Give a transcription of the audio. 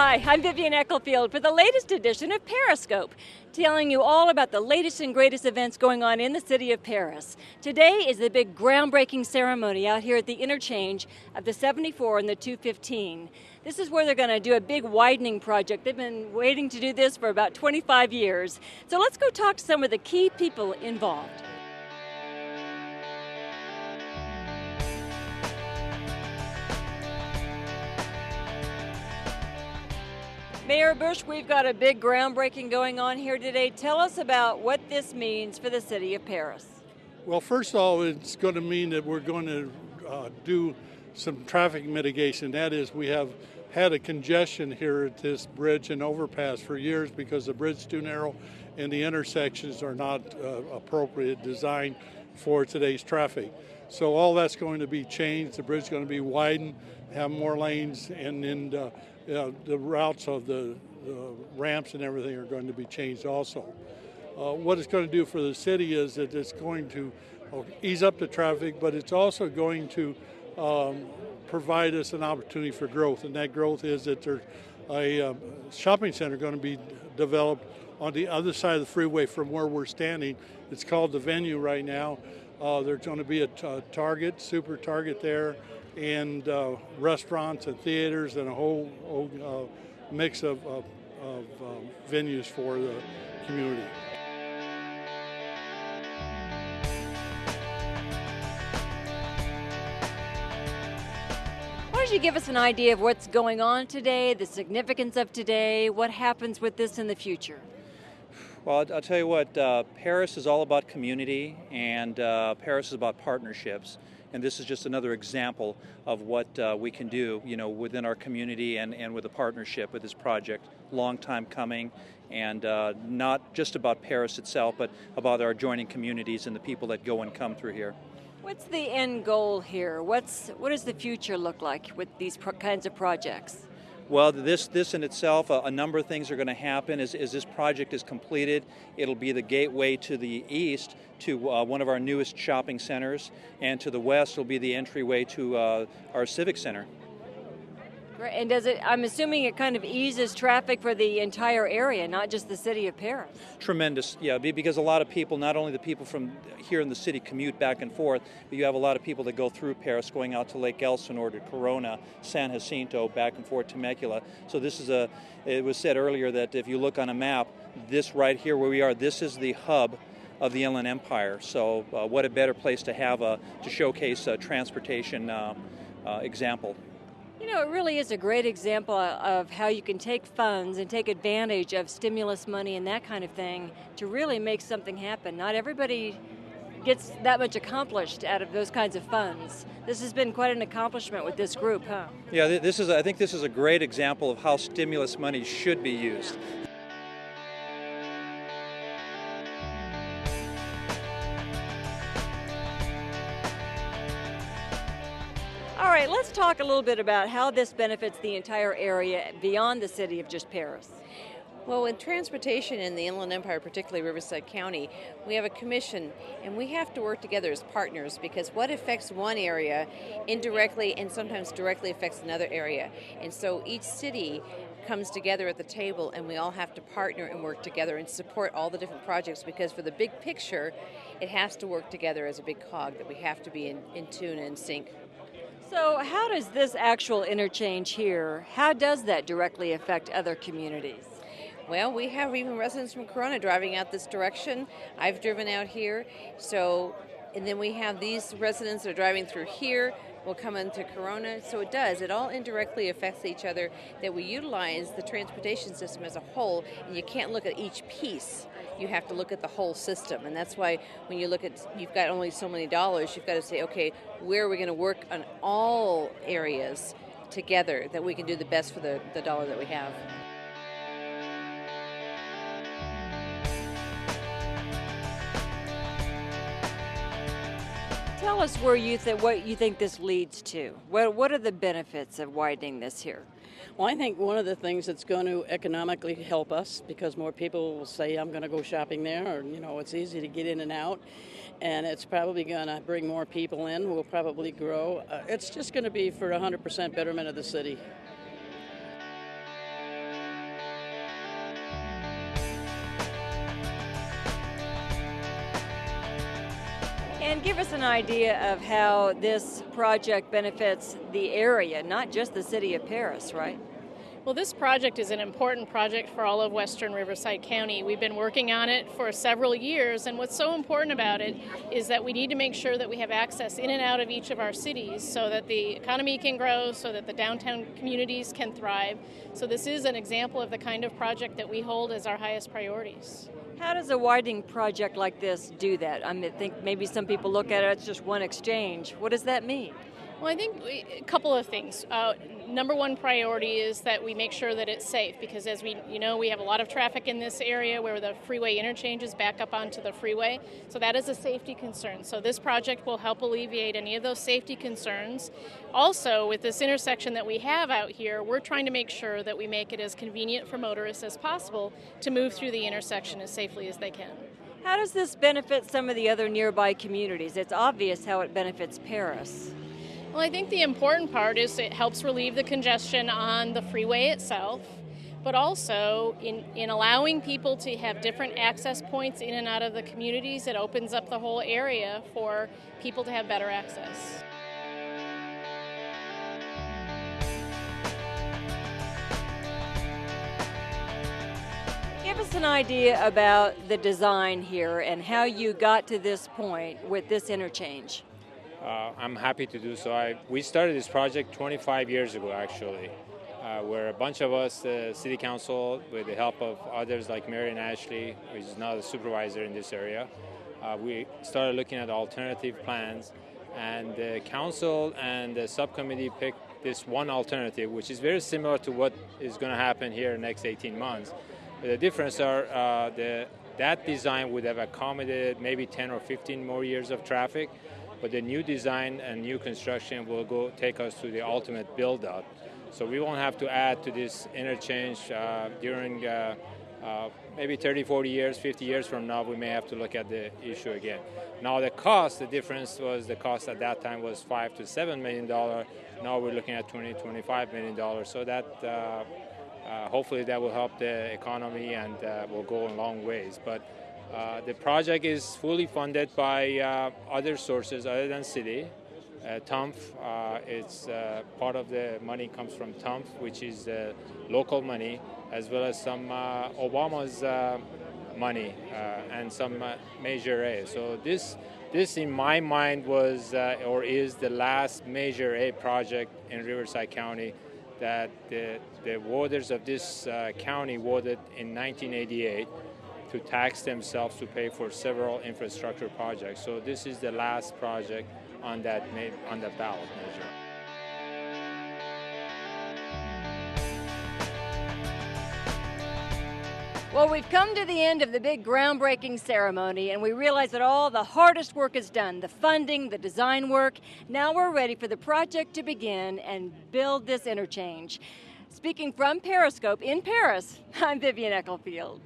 Hi, I'm Vivian Ecclefield for the latest edition of PerrisScope, telling you all about the latest and greatest events going on in the city of Perris. Today is the big groundbreaking ceremony out here at the interchange of the 74 and the 215. This is where they're going to do a big widening project. They've been waiting to do this for about 25 years. So let's go talk to some of the key people involved. Mayor Busch, we've got a big groundbreaking going on here today. Tell us about what this means for the city of Perris. Well, first of all, it's going to mean that we're going to do some traffic mitigation. That is, we have had a congestion here at this bridge and overpass for years because the bridge is too narrow and the intersections are not appropriate design for today's traffic. So all that's going to be changed. The bridge is going to be widened, have more lanes, and then the routes of the ramps and everything are going to be changed also. What it's going to do for the city is that it's going to ease up the traffic, but it's also going to provide us an opportunity for growth, and that growth is that there's a shopping center going to be developed on the other side of the freeway from where we're standing. It's called the Venue right now. There's going to be a Target, Super Target there, and restaurants and theaters and a whole mix of venues for the community. Why don't you give us an idea of what's going on today, the significance of today, what happens with this in the future? Well, I'll tell you what, Perris is all about community, and Perris is about partnerships. And this is just another example of what we can do, within our community and with a partnership with this project. Long time coming, and not just about Perris itself, but about our adjoining communities and the people that go and come through here. What's the end goal here? What does the future look like with these kinds of projects? Well, this in itself, a number of things are going to happen. As this project is completed, it'll be the gateway to the east to one of our newest shopping centers, and to the west will be the entryway to our civic center. Right. And I'm assuming it kind of eases traffic for the entire area, not just the city of Perris. Tremendous, yeah, because a lot of people, not only the people from here in the city commute back and forth, but you have a lot of people that go through Perris going out to Lake Elsinore, to Corona, San Jacinto, back and forth to Temecula. So it was said earlier that if you look on a map, this right here where we are, this is the hub of the Inland Empire. So what a better place to have to showcase a transportation example. It really is a great example of how you can take funds and take advantage of stimulus money and that kind of thing to really make something happen. Not everybody gets that much accomplished out of those kinds of funds. This has been quite an accomplishment with this group, huh? Yeah, I think this is a great example of how stimulus money should be used. All right, let's talk a little bit about how this benefits the entire area beyond the city of just Perris. Well, with transportation in the Inland Empire, particularly Riverside County, we have a commission, and we have to work together as partners, because what affects one area indirectly and sometimes directly affects another area. And so each city comes together at the table, and we all have to partner and work together and support all the different projects, because for the big picture, it has to work together as a big cog, that we have to be in tune and in sync. So how does this actual interchange here, how does that directly affect other communities? Well, we have even residents from Corona driving out this direction. I've driven out here. And then we have these residents that are driving through here will come into Corona. So it all indirectly affects each other, that we utilize the transportation system as a whole, and you can't look at each piece. You have to look at the whole system. And that's why when you look at, you've got only so many dollars, you've got to say, okay, where are we going to work on all areas together that we can do the best for the dollar that we have. Tell us what you think this leads to. What are the benefits of widening this here? Well, I think one of the things that's going to economically help us, because more people will say, I'm going to go shopping there, or, it's easy to get in and out, and it's probably going to bring more people in. We'll probably grow. It's just going to be for 100% betterment of the city. And give us an idea of how this project benefits the area, not just the city of Perris, right? Well, this project is an important project for all of Western Riverside County. We've been working on it for several years, and what's so important about it is that we need to make sure that we have access in and out of each of our cities so that the economy can grow, so that the downtown communities can thrive. So this is an example of the kind of project that we hold as our highest priorities. How does a widening project like this do that? I think maybe some people look at it as just one exchange. What does that mean? Well, I think a couple of things. Number one priority is that we make sure that it's safe because as we have a lot of traffic in this area where the freeway interchanges back up onto the freeway. So that is a safety concern. So this project will help alleviate any of those safety concerns. Also, with this intersection that we have out here, we're trying to make sure that we make it as convenient for motorists as possible to move through the intersection as safely as they can. How does this benefit some of the other nearby communities? It's obvious how it benefits Perris. Well, I think the important part is it helps relieve the congestion on the freeway itself, but also in allowing people to have different access points in and out of the communities, it opens up the whole area for people to have better access. Give us an idea about the design here and how you got to this point with this interchange. I'm happy to do so. We started this project 25 years ago, actually, where a bunch of us, the city council, with the help of others like Marion Ashley, who is now the supervisor in this area, we started looking at alternative plans, and the council and the subcommittee picked this one alternative, which is very similar to what is going to happen here in the next 18 months. But the difference are that design would have accommodated maybe 10 or 15 more years of traffic. But the new design and new construction will take us to the ultimate build-out. So we won't have to add to this interchange during maybe 30, 40 years, 50 years from now, we may have to look at the issue again. Now the difference was the cost at that time was $5 to $7 million. Now we're looking at $20, $25 million. So that hopefully that will help the economy and will go a long ways. But the project is fully funded by other sources other than city. TUMF, it's part of the money comes from TUMF, which is local money, as well as some Obama's money and some Measure A. So this in my mind was or is the last Measure A project in Riverside County that the voters of this county voted in 1988 to tax themselves to pay for several infrastructure projects. So this is the last project on that ballot measure. Well, we've come to the end of the big groundbreaking ceremony, and we realize that all the hardest work is done, the funding, the design work. Now we're ready for the project to begin and build this interchange. Speaking from PerrisScope in Perris, I'm Vivian Ecclefield.